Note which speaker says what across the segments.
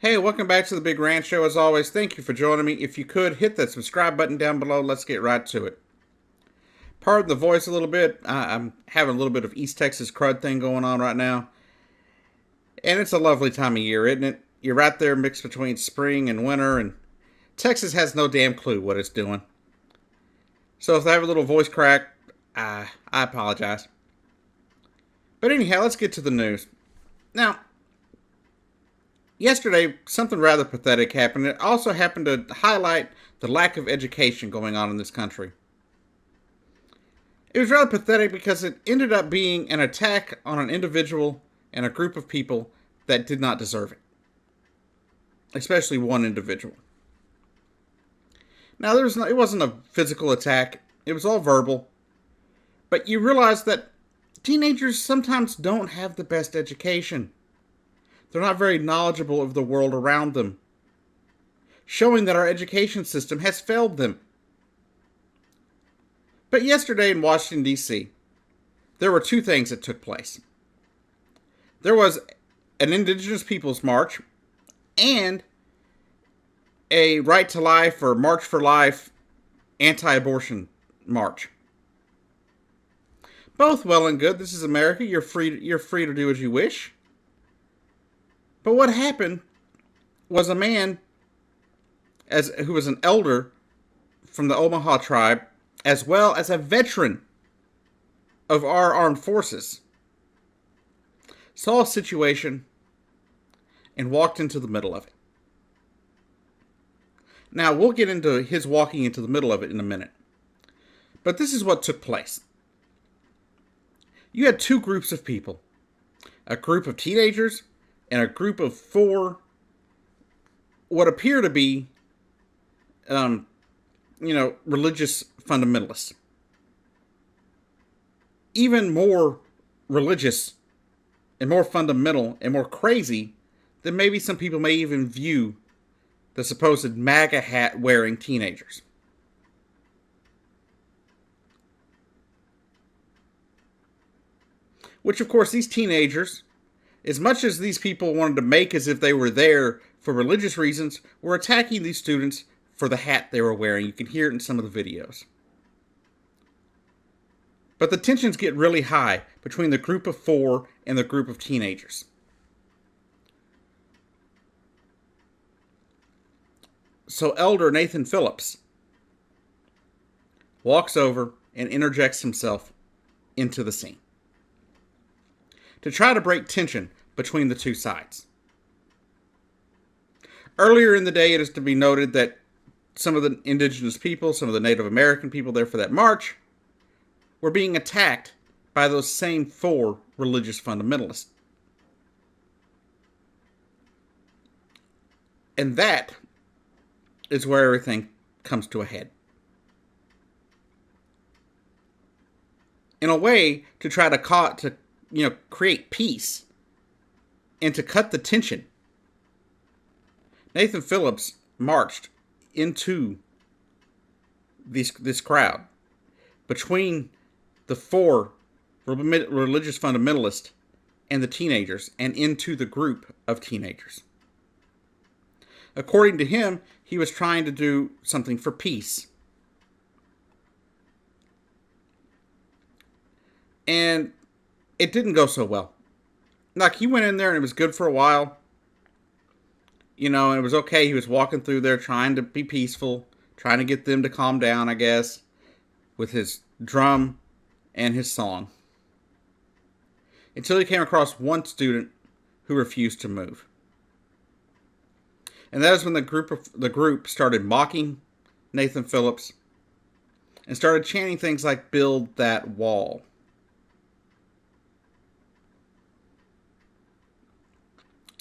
Speaker 1: Hey, welcome back to the Big Ranch Show. As always, thank you for joining me. If you could, hit that subscribe button down below. Let's get right to it. Pardon the voice a little bit. I'm having a little bit of East Texas crud thing going on right now. And it's a lovely time of year, isn't it? You're right there mixed between spring and winter, and Texas has no damn clue what it's doing. So if I have a little voice crack, I apologize. But anyhow, let's get to the news. Now, yesterday, something rather pathetic happened. It also happened to highlight the lack of education going on in this country. It was rather pathetic because it ended up being an attack on an individual and a group of people that did not deserve it, especially one individual. Now, it wasn't a physical attack. It was all verbal. But you realize that teenagers sometimes don't have the best education. They're not very knowledgeable of the world around them, showing that our education system has failed them. But yesterday in Washington, D.C., there were two things that took place. There was an Indigenous Peoples March and a Right to Life or March for Life anti-abortion march. Both well and good. This is America. You're free to do as you wish. But what happened was a man who was an elder from the Omaha tribe, as well as a veteran of our armed forces, saw a situation and walked into the middle of it. Now, we'll get into his walking into the middle of it in a minute. But this is what took place. You had two groups of people. A group of teenagers and a group of four what appear to be, religious fundamentalists. Even more religious and more fundamental and more crazy than maybe some people may even view the supposed MAGA hat wearing teenagers. Which, of course, these teenagers, as much as these people wanted to make as if they were there for religious reasons, were attacking these students for the hat they were wearing. You can hear it in some of the videos. But the tensions get really high between the group of four and the group of teenagers. So Elder Nathan Phillips walks over and interjects himself into the scene to try to break tension between the two sides. Earlier in the day, it is to be noted that some of the indigenous people, some of the Native American people there for that march, were being attacked by those same four religious fundamentalists. And that is where everything comes to a head. In a way, to try to create peace and to cut the tension, Nathan Phillips marched into this crowd between the four religious fundamentalists and the teenagers and into the group of teenagers. According to him, he was trying to do something for peace. And it didn't go so well. Like, he went in there and it was good for a while. And it was okay. He was walking through there trying to be peaceful, trying to get them to calm down, I guess, with his drum and his song. Until he came across one student who refused to move. And that is when the group started mocking Nathan Phillips and started chanting things like "Build that wall."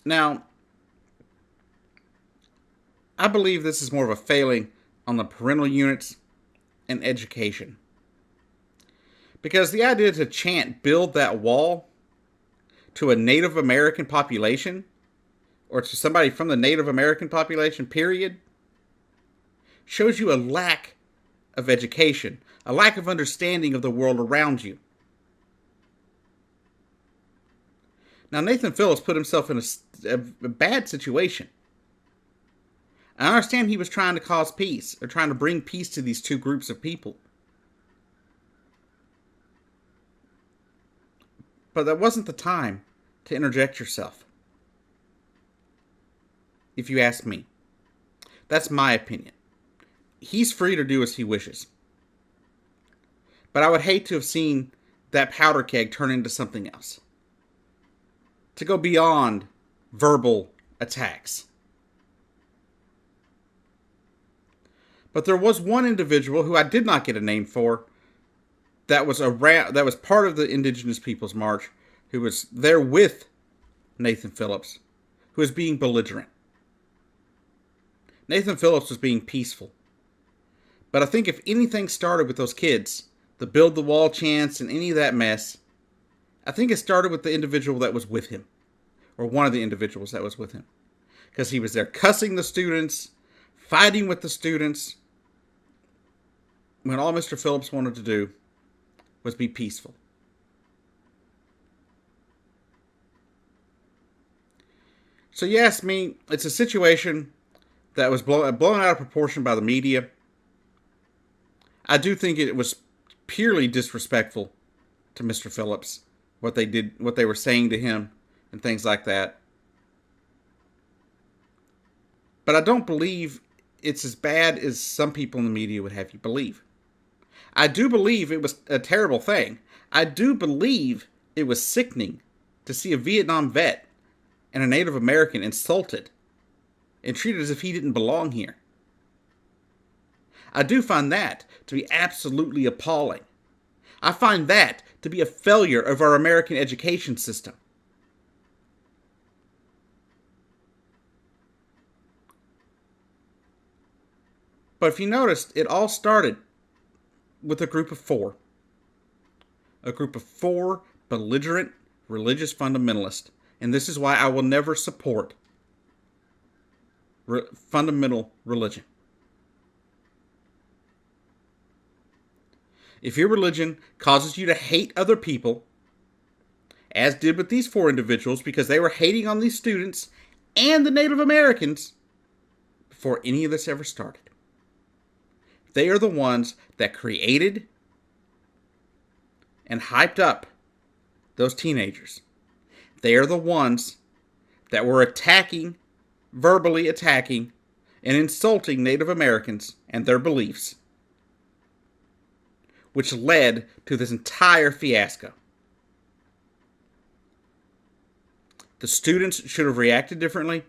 Speaker 1: Now, I believe this is more of a failing on the parental units and education. Because the idea to chant "Build that wall" to a Native American population, or to somebody from the Native American population, period, shows you a lack of education, a lack of understanding of the world around you. Now, Nathan Phillips put himself in a bad situation I understand he was trying to cause peace, or trying to bring peace to these two groups of people. But that wasn't the time to interject yourself, if you ask me. That's my opinion. He's free to do as he wishes. But I would hate to have seen that powder keg turn into something else. To go beyond verbal attacks. But there was one individual who I did not get a name for that was part of the Indigenous Peoples March, who was there with Nathan Phillips, who was being belligerent. Nathan Phillips was being peaceful. But I think if anything started with those kids, the build the wall chants and any of that mess, I think it started with the individual that was with him. Or one of the individuals that was with him. Because he was there cussing the students, fighting with the students, when all Mr. Phillips wanted to do was be peaceful. So you ask me, it's a situation that was blown out of proportion by the media. I do think it was purely disrespectful to Mr. Phillips, what they were saying to him, and things like that. But I don't believe it's as bad as some people in the media would have you believe. I do believe it was a terrible thing. I do believe it was sickening to see a Vietnam vet and a Native American insulted and treated as if he didn't belong here. I do find that to be absolutely appalling. I find that to be a failure of our American education system. But if you noticed, it all started with a group of four. A group of four belligerent religious fundamentalists. And this is why I will never support fundamental religion. If your religion causes you to hate other people, as did with these four individuals, because they were hating on these students and the Native Americans before any of this ever started. They are the ones that created and hyped up those teenagers. They are the ones that were verbally attacking, and insulting Native Americans and their beliefs, which led to this entire fiasco. The students should have reacted differently.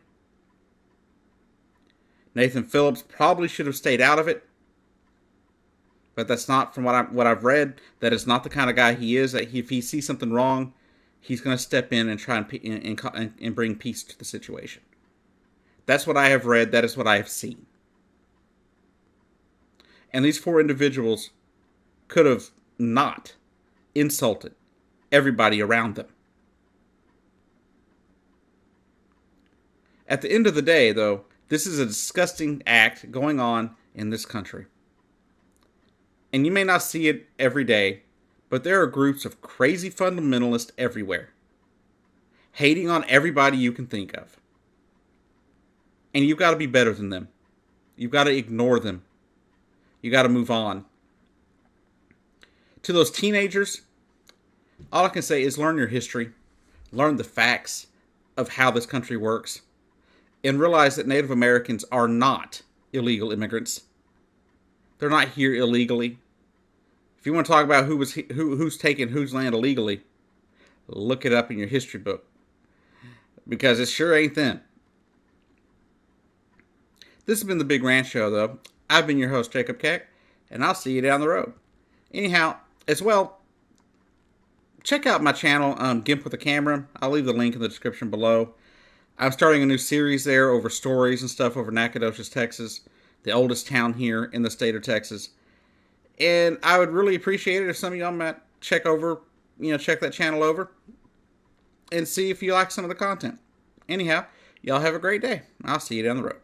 Speaker 1: Nathan Phillips probably should have stayed out of it. But that's not, from what I've read, that is not the kind of guy he is. That if he sees something wrong, he's going to step in and try and bring peace to the situation. That's what I have read. That is what I have seen. And these four individuals could have not insulted everybody around them. At the end of the day, though, this is a disgusting act going on in this country. And you may not see it every day, but there are groups of crazy fundamentalists everywhere, hating on everybody you can think of. And you've got to be better than them. You've got to ignore them. You got to move on. To those teenagers, all I can say is learn your history, learn the facts of how this country works, and realize that Native Americans are not illegal immigrants. They're not here illegally. If you want to talk about who's taking whose land illegally, look it up in your history book, because it sure ain't them. This has been the Big Ranch Show, though. I've been your host, Jacob Keck, and I'll see you down the road. Anyhow, as well, check out my channel, Gimp with a Camera. I'll leave the link in the description below. I'm starting a new series there over stories and stuff over Nacogdoches, Texas, the oldest town here in the state of Texas. And I would really appreciate it if some of y'all might check that channel over and see if you like some of the content. Anyhow, y'all have a great day. I'll see you down the road.